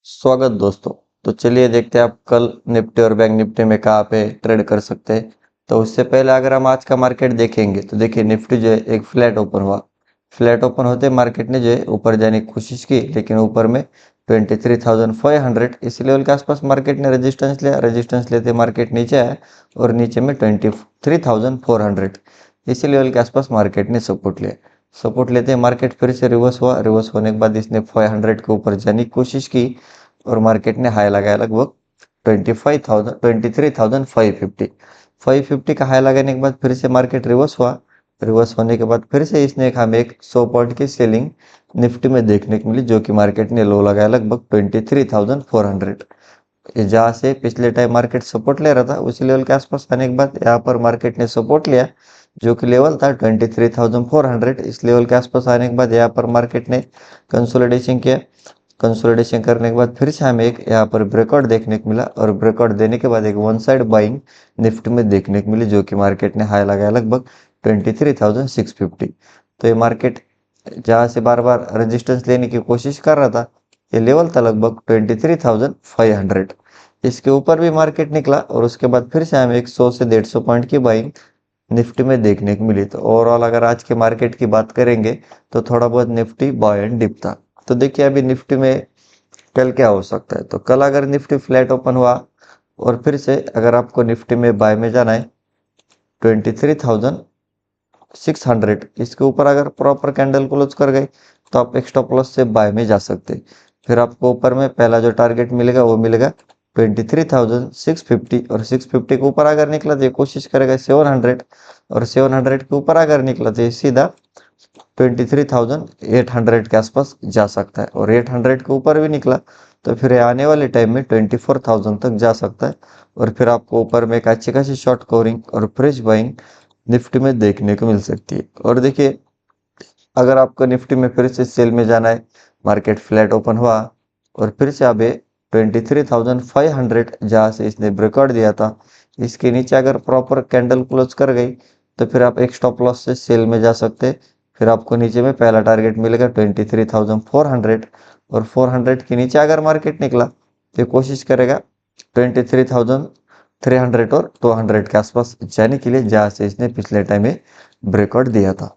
स्वागत दोस्तों। तो चलिए देखते हैं आप कल निफ्टी और बैंक निफ्टी में कहाँ पे ट्रेड कर सकते हैं। तो उससे पहले अगर हम आज का मार्केट देखेंगे तो देखिए निफ्टी जो है एक फ्लैट ओपन हुआ। फ्लैट ओपन होते मार्केट ने जो है ऊपर जाने की कोशिश की, लेकिन ऊपर में 23,500 इस लेवल के आसपास मार्केट ने रेजिस्टेंस लिया। रेजिस्टेंस लेते मार्केट नीचे आया और नीचे में 23,400 इसी लेवल के आसपास मार्केट ने सपोर्ट लिया। सपोर्ट लेते मार्केट फिर से रिवर्स हुआ। रिवर्स होने के बाद इसने 500 के ऊपर जाने की कोशिश की और मार्केट ने हाई लगाया लगभग 23,550 का हाई लगाने के बाद फिर से मार्केट रिवर्स हुआ। रिवर्स होने के बाद फिर से इसने हमें एक 100 पॉइंट की सेलिंग निफ्टी में देखने को मिली, जो कि मार्केट ने लो लगाया लगभग 23,400। जहाँ से पिछले टाइम मार्केट सपोर्ट ले रहा था उसी लेवल के आसपास आने के बाद यहाँ पर मार्केट ने सपोर्ट लिया, जो कि लेवल था 23,400। इस लेवल के आसपास आने के बाद यहाँ पर मार्केट ने कंसोलिडेशन किया। कंसोलिडेशन करने के बाद फिर से हमें एक यहाँ पर ब्रेकआउट देखने को मिला और ब्रेकआउट देने के बाद एक वन साइड बाइंग निफ्टी में देखने को मिली, जो कि मार्केट ने हाई लगाया लगभग 23,650। तो ये मार्केट जहाँ से बार बार रेजिस्टेंस लेने की कोशिश कर रहा था, ये लेवल था लगभग 23,500। इसके ऊपर भी मार्केट निकला और उसके बाद फिर से हमें एक 100 से 150 पॉइंट की बाइंग निफ्टी में देखने को मिली। तो ओवरऑल अगर आज के मार्केट की बात करेंगे तो थोड़ा बहुत निफ्टी बाय एंड डिप था। तो देखिए अभी निफ्टी में कल क्या हो सकता है। तो कल अगर निफ्टी फ्लैट ओपन हुआ और फिर से अगर आपको निफ्टी में बाय में जाना है 23,600 इसके ऊपर अगर प्रॉपर कैंडल क्लोज कर गए तो आप एक स्टॉप लॉस से बाय में जा सकते हैं। फिर आपको ऊपर में पहला जो टारगेट मिलेगा वो मिलेगा 23,650 और 650 के ऊपर अगर निकला तो ये कोशिश करेगा 700 और 700 के ऊपर अगर निकला तो ये सीधा 23,800 के आसपास जा सकता है और 800 के ऊपर भी निकला तो फिर आने वाले टाइम में 24,000 तक जा सकता है और फिर आपको ऊपर में एक अच्छी खासी शॉर्ट कवरिंग और फ्रेश बाइंग निफ्टी में देखने को मिल सकती है। और देखिए अगर आपको निफ्टी में फिर से सेल में जाना है, मार्केट फ्लैट ओपन हुआ और फिर से अभी 23,500 जहाँ से इसने ब्रेकआउट दिया था इसके नीचे अगर प्रॉपर कैंडल क्लोज कर गई तो फिर आप एक स्टॉप लॉस से सेल में जा सकते हैं। फिर आपको नीचे में पहला टारगेट मिलेगा 23,400 और 400 के नीचे अगर मार्केट निकला तो कोशिश करेगा 23,300 और 200 के आसपास जाने के लिए, जहाँ से इसने पिछले टाइम में ब्रेकआउट दिया था।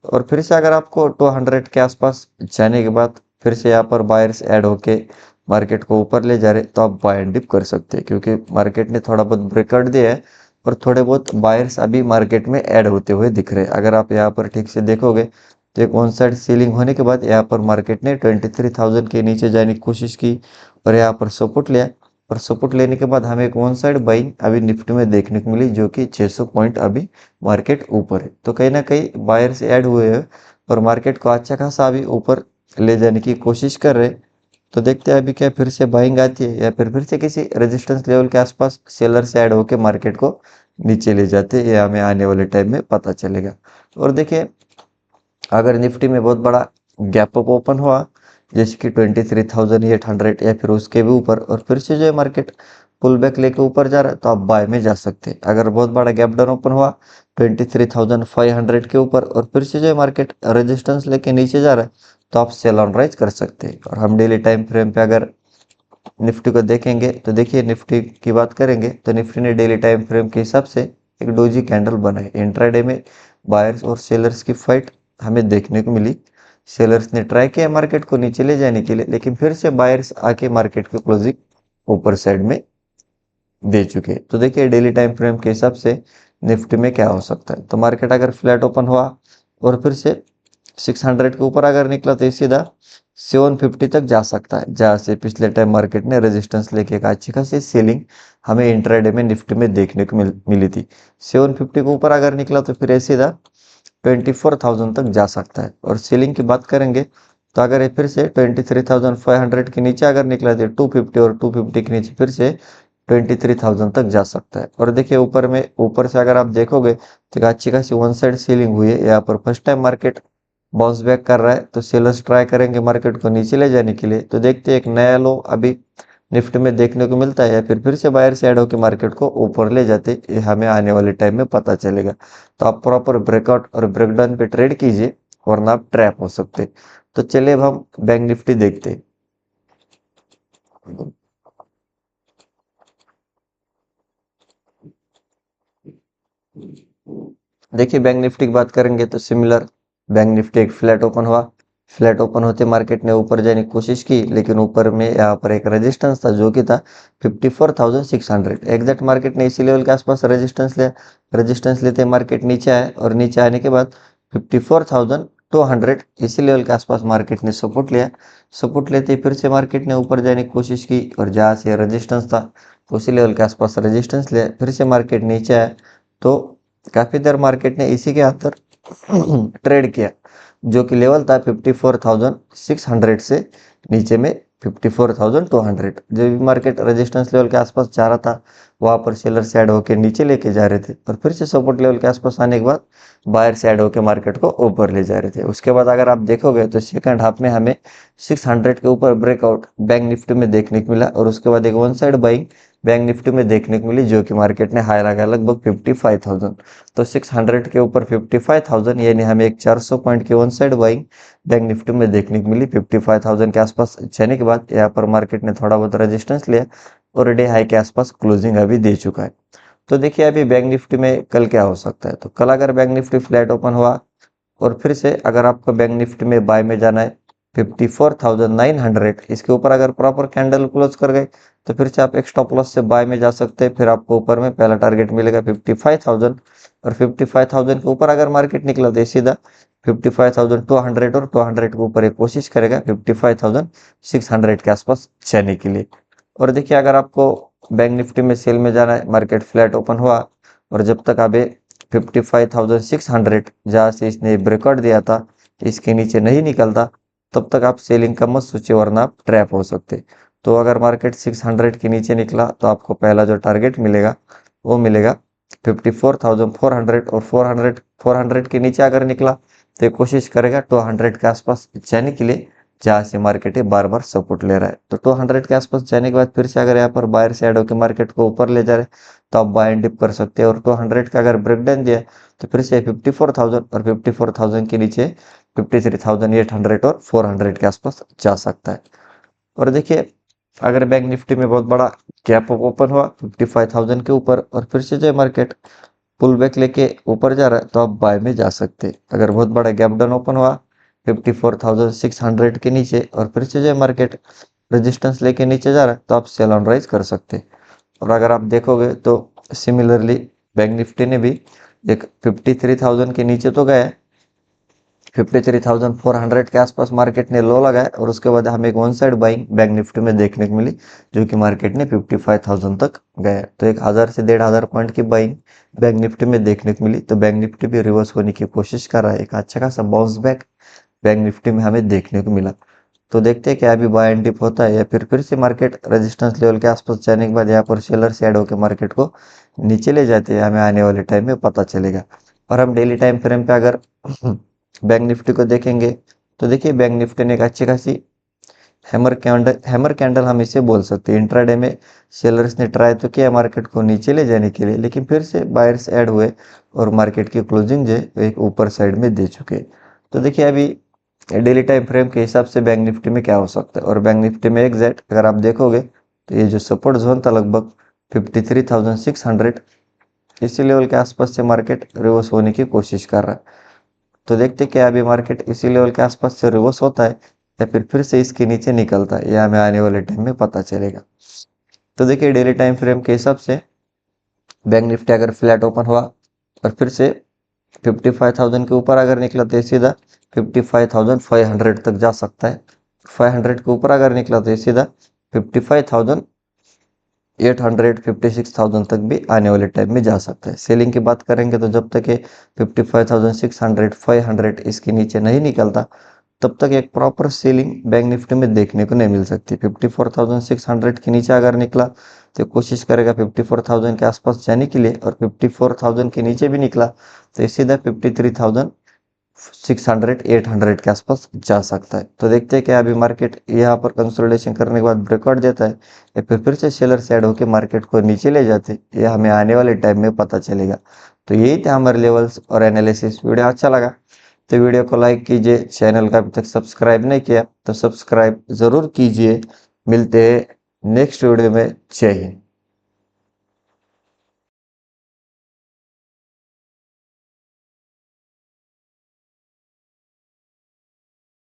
और फिर से अगर आपको 200 के आसपास जाने के बाद फिर से यहाँ पर बायर्स ऐड होके मार्केट को ऊपर ले जा रहे तो आप बाय एंड डिप कर सकते हैं, क्योंकि मार्केट ने थोड़ा बहुत ब्रेकआउट दिया है और थोड़े बहुत बायर्स अभी मार्केट में ऐड होते हुए दिख रहे हैं। अगर आप यहाँ पर ठीक से देखोगे तो एक वन साइड सीलिंग होने के बाद यहाँ पर मार्केट ने 23,000 के नीचे जाने की कोशिश की और यहाँ पर सपोर्ट लिया और सपोर्ट लेने के बाद हमें एक वन साइड बाइंग अभी निफ्टी में देखने को मिली, जो कि 600 पॉइंट अभी मार्केट ऊपर है। तो कहीं ना कहीं बायर्स ऐड हुए हैं और मार्केट को अच्छा खासा अभी ऊपर ले जाने की कोशिश कर रहे हैं। तो देखते हैं अभी क्या फिर से बाइंग आती है या फिर से किसी रेजिस्टेंस लेवल के आसपास सेलर से ऐड होकर मार्केट को नीचे ले जाते हैं, ये हमें आने वाले टाइम में पता चलेगा। और देखिए अगर निफ्टी में बहुत बड़ा गैप अप ओपन हुआ जैसे कि 23,800 या फिर उसके भी ऊपर और फिर से जो है मार्केट पुल बैक लेके ऊपर जा रहा है तो आप बाय में जा सकते हैं। अगर बहुत बड़ा गैप डाउन ओपन हुआ 23,500 के ऊपर और फिर से जो है मार्केट रेजिस्टेंस लेके नीचे जा रहा है तो आप सेल ऑन राइज कर सकते हैं। और हम डेली टाइम फ्रेम पे अगर निफ्टी को देखेंगे तो देखिए निफ्टी की बात करेंगे तो निफ्टी ने डेली टाइम फ्रेम के हिसाब से एक डोजी कैंडल बनाई। इंट्राडे में बायर्स और सेलर्स की फाइट हमें देखने को मिली। सेलर्स ने ट्राई किया मार्केट को नीचे ले जाने के लिए, लेकिन फिर से बायर्स आके मार्केट की क्लोजिंग ऊपर साइड में दे चुके। तो देखिए डेली टाइम फ्रेम के हिसाब से निफ्टी में क्या हो सकता है। तो मार्केट अगर फ्लैट ओपन हुआ और फिर से 600 के ऊपर अगर निकला तो ये सीधा 750 तक जा सकता है, जहाँ से पिछले टाइम मार्केट ने रेजिस्टेंस लेके एक अच्छी खासी सेलिंग हमें इंट्राडे में निफ्टी में देखने को मिली थी। 750 के ऊपर अगर निकला तो फिर ये सीधा 24,000 तक जा सकता है। और सेलिंग की बात करेंगे तो अगर ये फिर से 23,500 के नीचे अगर निकला तो 250 और 250 के नीचे फिर से 23,000 तक जा सकता है। और देखिए ऊपर में ऊपर से अगर आप देखोगे तो एक अच्छी खासी वन साइड सीलिंग हुई है। यहाँ पर first time market bounce back कर रहा है तो सेलर्स ट्राई करेंगे मार्केट को नीचे ले जाने के लिए। तो देखते हैं एक नया लो अभी निफ्टी में देखने को मिलता है या फिर से बायर से ऐड होकर मार्केट को ऊपर ले जाते, ये हमें आने वाले टाइम में पता चलेगा। तो आप प्रॉपर ब्रेकआउट और ब्रेकडाउन पे ट्रेड कीजिए वरना आप ट्रैप हो सकते। तो चलिए अब हम बैंक निफ्टी देखते हैं। देखिए बैंक निफ्टी की बात करेंगे तो सिमिलर, बैंक निफ्टी एक फ्लैट ओपन हुआ, फ्लैट ओपन होते मार्केट ने ऊपर जाने की कोशिश की, लेकिन ऊपर में यहाँ पर एक रेजिस्टेंस था जो कि था 54,600। एग्जैक्ट मार्केट ने इसी लेवल के आसपास रेजिस्टेंस लिया, रेजिस्टेंस लेते मार्केट नीचे आए और नीचे आने के बाद 54,200 इसी लेवल के आसपास मार्केट ने सपोर्ट लिया, सपोर्ट लेते फिर से मार्केट ने ऊपर जाने की कोशिश की और जहाँ से रेजिस्टेंस था उसी लेवल के आसपास रेजिस्टेंस लिया, फिर से मार्केट नीचे आया। तो काफी देर मार्केट ने इसी के अंदर ट्रेड किया, जो कि लेवल था 54,600 से नीचे में 54,200। जो भी मार्केट रेजिस्टेंस लेवल के आसपास जा रहा था वहां पर सेलर ऐड होकर नीचे लेके जा रहे थे और फिर से सपोर्ट लेवल के आसपास आने के बाद बायर ऐड होकर मार्केट को ऊपर ले जा रहे थे। उसके बाद अगर आप देखोगे तो सेकंड हाफ में हमें 600 के ऊपर ब्रेकआउट बैंक निफ्टी में देखने को मिला और उसके बाद एक one side buying bank Nifty में देखने को मिली, जो कि मार्केट ने हाई लगा लगभग 55,000। तो 600 के ऊपर 55,000 यानी हमें एक 400 पॉइंट की one side buying bank Nifty में देखने को मिली 55,000 के आसपास जाने के बाद। यहाँ पर मार्केट ने थोड़ा बहुत रेजिस्टेंस लिया और डे हाई के आसपास क्लोजिंग अभी दे चुका है। तो देखिए अभी बैंक निफ्टी में कल क्या हो सकता है, तो कल अगर बैंक निफ्टी फ्लैट ओपन हुआ और फिर से अगर आपको बैंक निफ्टी में बाय में जाना है 54,900, इसके ऊपर अगर प्रॉपर कैंडल क्लोज कर गए तो फिर से आप एक स्टॉप लॉस से बाय में जा सकते हैं। फिर आपको ऊपर में पहला टारगेट मिलेगा 55,000 और 55,000 के ऊपर अगर मार्केट निकला तो सीधा 55,200 और 200 के ऊपर एक कोशिश करेगा 55,600 के आसपास जाने के लिए। और देखिए अगर आपको बैंक निफ्टी में सेल में जाना है, मार्केट फ्लैट ओपन हुआ और जब तक अभी 55,600 जहां से इसने ब्रेकआउट दिया था इसके नीचे नहीं निकलता तब तक आप सेलिंग का मत सोचिए, वरना आप ट्रैप हो सकते। तो अगर मार्केट 600 के नीचे निकला तो आपको पहला जो टारगेट मिलेगा वो मिलेगा 54,400 और 400 के नीचे अगर निकला तो ये कोशिश करेगा 200 के आसपास जाने के लिए, जहां से मार्केट ये बार बार सपोर्ट ले रहा है। तो 200 के आसपास जाने के बाद फिर से अगर यहाँ पर बायर से ऐड होकर मार्केट को ऊपर ले जा रहे तो आप बाय एंड डिप कर सकते हैं। और 200 का अगर ब्रेकडाउन दिया तो फिर से 54,000 और 54,000 के नीचे 53,800 और 400 के आसपास जा सकता है। और देखिए अगर बैंक निफ्टी में बहुत बड़ा गैप ओपन हुआ 55,000 के ऊपर और फिर से जो मार्केट पुल बैक लेके ऊपर जा रहा है तो आप बाय में जा सकते हैं। अगर बहुत बड़ा गैप डाउन ओपन हुआ 54,600 के नीचे और फिर से जो मार्केट रेजिस्टेंस लेके नीचे जा रहा है तो आप सेल ऑन राइज कर सकते हैं। और अगर आप देखोगे तो सिमिलरली बैंक निफ्टी ने भी एक 53,000 के नीचे तो गया, 53,400 के आसपास मार्केट ने लो लगाया और उसके बाद हमें एक one side buying bank Nifty में देखने को मिली, जो कि मार्केट ने 55,000 तक गया। तो 1,000 से 1,500 पॉइंट की बाइंग बैंक निफ्टी में देखने को मिली। तो बैंक निफ्टी भी रिवर्स होने की कोशिश कर रहा है, एक अच्छा खासा बाउंस बैक बैंक निफ्टी में हमें देखने को मिला। तो देखते हैं क्या अभी बाय एंड डिप होता है या फिर से मार्केट रेजिस्टेंस लेवल के आसपास जाने के बाद यहाँ पर सेलर से ऐड होकर मार्केट को नीचे ले जाते हैं, हमें आने वाले टाइम में पता चलेगा। और हम डेली टाइम फ्रेम पे अगर बैंक निफ्टी को देखेंगे तो देखिए बैंक निफ्टी ने एक अच्छी खासी हैमर कैंडल हम इसे बोल सकते हैं। इंट्राडे में सेलर्स ने ट्राई तो किया मार्केट को नीचे ले जाने के लिए, लेकिन फिर से बायर्स ऐड हुए और मार्केट की क्लोजिंग जो है एक ऊपर साइड में दे चुके। तो देखिए अभी डेली टाइम फ्रेम के हिसाब से बैंक निफ्टी में क्या हो सकता है। और बैंक निफ्टी में एग्जैक्ट अगर आप देखोगे तो ये जो सपोर्ट जोन था लगभग 53,600 इसी लेवल के आसपास से मार्केट रिवर्स होने की कोशिश कर रहा है। तो देखते क्या अभी मार्केट इसी लेवल के आसपास से रिवर्स होता है या फिर से इसके नीचे निकलता है, यह हमें आने वाले टाइम में पता चलेगा। तो देखिए डेली टाइम फ्रेम के हिसाब से बैंक निफ्टी अगर फ्लैट ओपन हुआ और फिर से 55,000 के ऊपर अगर निकला तो सीधा 55,500 तक जा सकता है। 500 के ऊपर अगर निकला तो सीधा 55,800 56,000 तक भी आने वाले टाइम में जा सकता है। सेलिंग की बात करेंगे तो जब तक ये 55,600 500 इसके नीचे नहीं निकलता तब तक एक प्रॉपर सेलिंग बैंक निफ्टी में देखने को नहीं मिल सकती। 54,600 के नीचे अगर निकला तो कोशिश करेगा 54,000 के आसपास जाने के लिए और 54,000 के नीचे भी निकला तो सीधा 53,600 800 के आसपास जा सकता है। तो देखते हैं कि अभी मार्केट यहाँ पर कंसोलिडेशन करने के बाद ब्रेकआउट देता है या फिर से सेलर साइड होकर मार्केट को नीचे ले जाते, ये हमें आने वाले टाइम में पता चलेगा। तो यही थे हमारे लेवल्स और एनालिसिस। वीडियो अच्छा लगा तो वीडियो को लाइक कीजिए, चैनल का अभी तक सब्सक्राइब नहीं किया तो सब्सक्राइब जरूर कीजिए। मिलते हैं नेक्स्ट वीडियो में। जय हिंद।